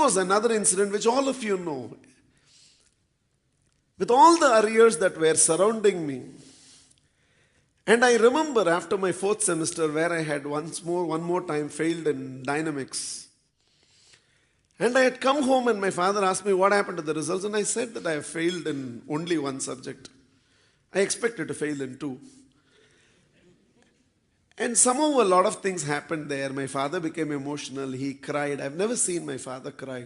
was another incident which all of you know. With all the arrears that were surrounding me, and I remember after my 4th semester where I had one more time failed in dynamics. And I had come home and my father asked me what happened to the results, and I said that I have failed in only one subject. I expected to fail in 2. And somehow a lot of things happened there. My father became emotional. He cried. I've never seen my father cry.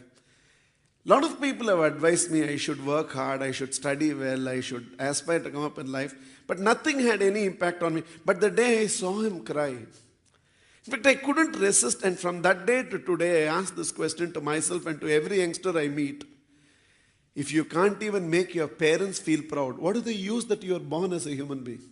A lot of people have advised me I should work hard, I should study well, I should aspire to come up in life. But nothing had any impact on me. But the day I saw him cry, in fact, I couldn't resist. And from that day to today, I ask this question to myself and to every youngster I meet. If you can't even make your parents feel proud, what is the use that you are born as a human being?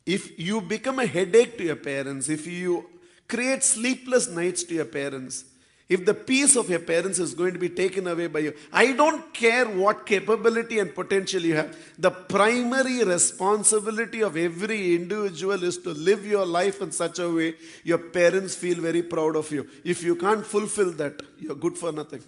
If you become a headache to your parents, if you create sleepless nights to your parents, if the peace of your parents is going to be taken away by you, I don't care what capability and potential you have. The primary responsibility of every individual is to live your life in such a way your parents feel very proud of you. If you can't fulfill that, you're good for nothing.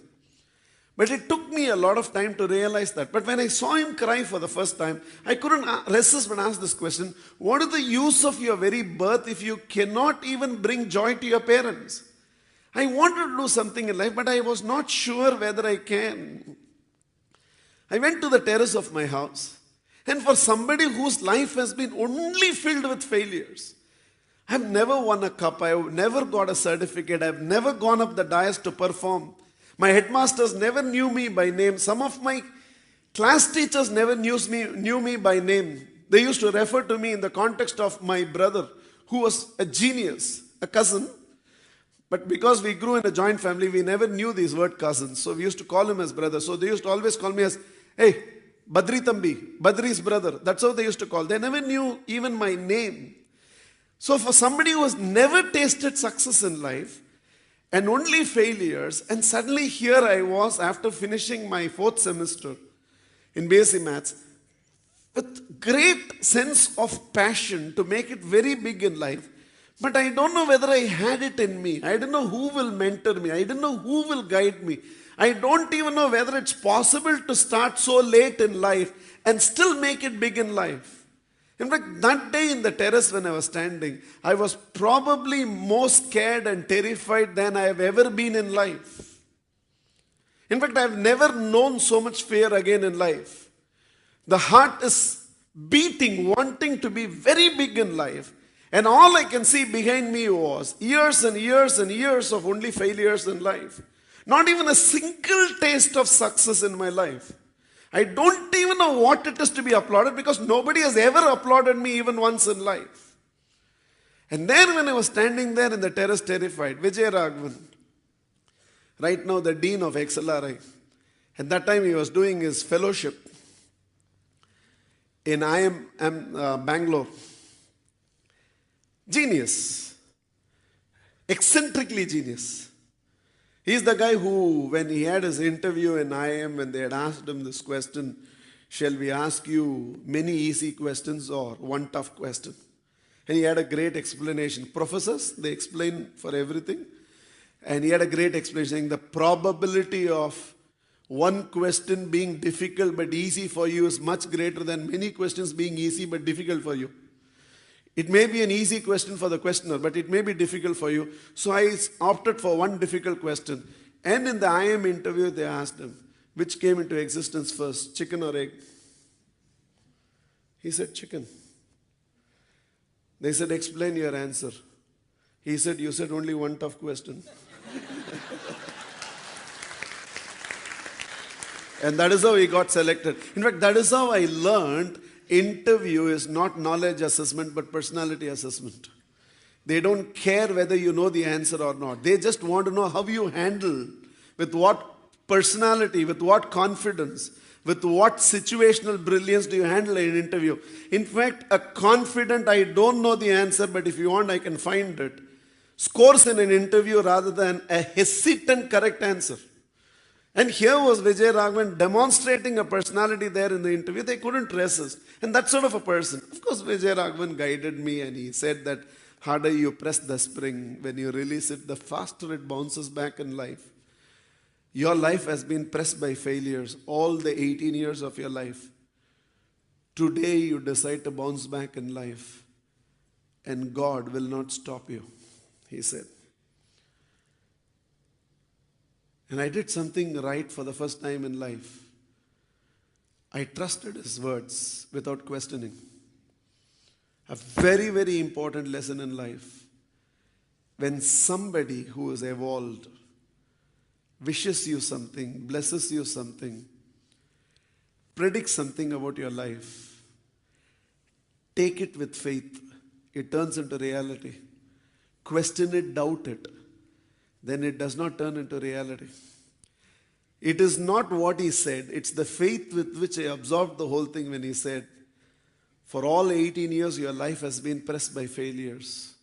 But it took me a lot of time to realize that. But when I saw him cry for the first time, I couldn't resist but ask this question: what is the use of your very birth if you cannot even bring joy to your parents? I wanted to do something in life, but I was not sure whether I can. I went to the terrace of my house, and for somebody whose life has been only filled with failures, I've never won a cup, I've never got a certificate, I've never gone up the dais to perform. My headmasters never knew me by name. Some of my class teachers never knew me by name. They used to refer to me in the context of my brother, who was a genius, a cousin. But because we grew in a joint family, we never knew these word cousins. So we used to call him as brother. So they used to always call me as, hey, Badri Tambi, Badri's brother. That's how they used to call. They never knew even my name. So for somebody who has never tasted success in life and only failures, and suddenly here I was after finishing my 4th semester in BSc Maths with great sense of passion to make it very big in life. But I don't know whether I had it in me. I don't know who will mentor me. I don't know who will guide me. I don't even know whether it's possible to start so late in life and still make it big in life. In fact, that day in the terrace when I was standing, I was probably more scared and terrified than I have ever been in life. In fact, I have never known so much fear again in life. The heart is beating, wanting to be very big in life. And all I can see behind me was years and years and years of only failures in life. Not even a single taste of success in my life. I don't even know what it is to be applauded because nobody has ever applauded me even once in life. And then when I was standing there in the terrace terrified, Rangarajan, right now the dean of XLRI, at that time he was doing his fellowship in Bangalore. Genius. Eccentrically genius. He's the guy who, when he had his interview in IIM, when they had asked him this question, shall we ask you many easy questions or one tough question? And he had a great explanation. Professors, they explain for everything. And he had a great explanation saying the probability of one question being difficult but easy for you is much greater than many questions being easy but difficult for you. It may be an easy question for the questioner, but it may be difficult for you. So I opted for one difficult question. And in the IIM interview, they asked him, which came into existence first, chicken or egg? He said, chicken. They said, explain your answer. He said, you said only one tough question. And that is how he got selected. In fact, that is how I learned interview is not knowledge assessment but personality assessment. They don't care whether you know the answer or not. They just want to know how you handle, with what personality, with what confidence, with what situational brilliance do you handle an interview. In fact, a confident, I don't know the answer, but if you want, I can find it, scores in an interview rather than a hesitant correct answer. And here was Rangarajan demonstrating a personality there in the interview. They couldn't resist. And that sort of a person. Of course, Rangarajan guided me and he said that harder you press the spring, when you release it, the faster it bounces back in life. Your life has been pressed by failures all the 18 years of your life. Today you decide to bounce back in life, and God will not stop you, he said. And I did something right for the first time in life. I trusted his words without questioning. A very, very important lesson in life. When somebody who is evolved wishes you something, blesses you something, predicts something about your life, take it with faith. It turns into reality. Question it, doubt it. Then it does not turn into reality. It is not what he said. It's the faith with which I absorbed the whole thing when he said, for all 18 years your life has been pressed by failures.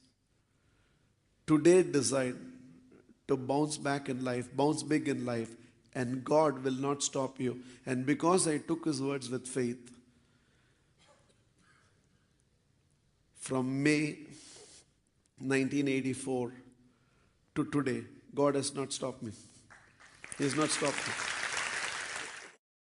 Today decide to bounce back in life, bounce big in life, and God will not stop you. And because I took his words with faith, from May 1984 to today, God has not stopped me. He has not stopped me.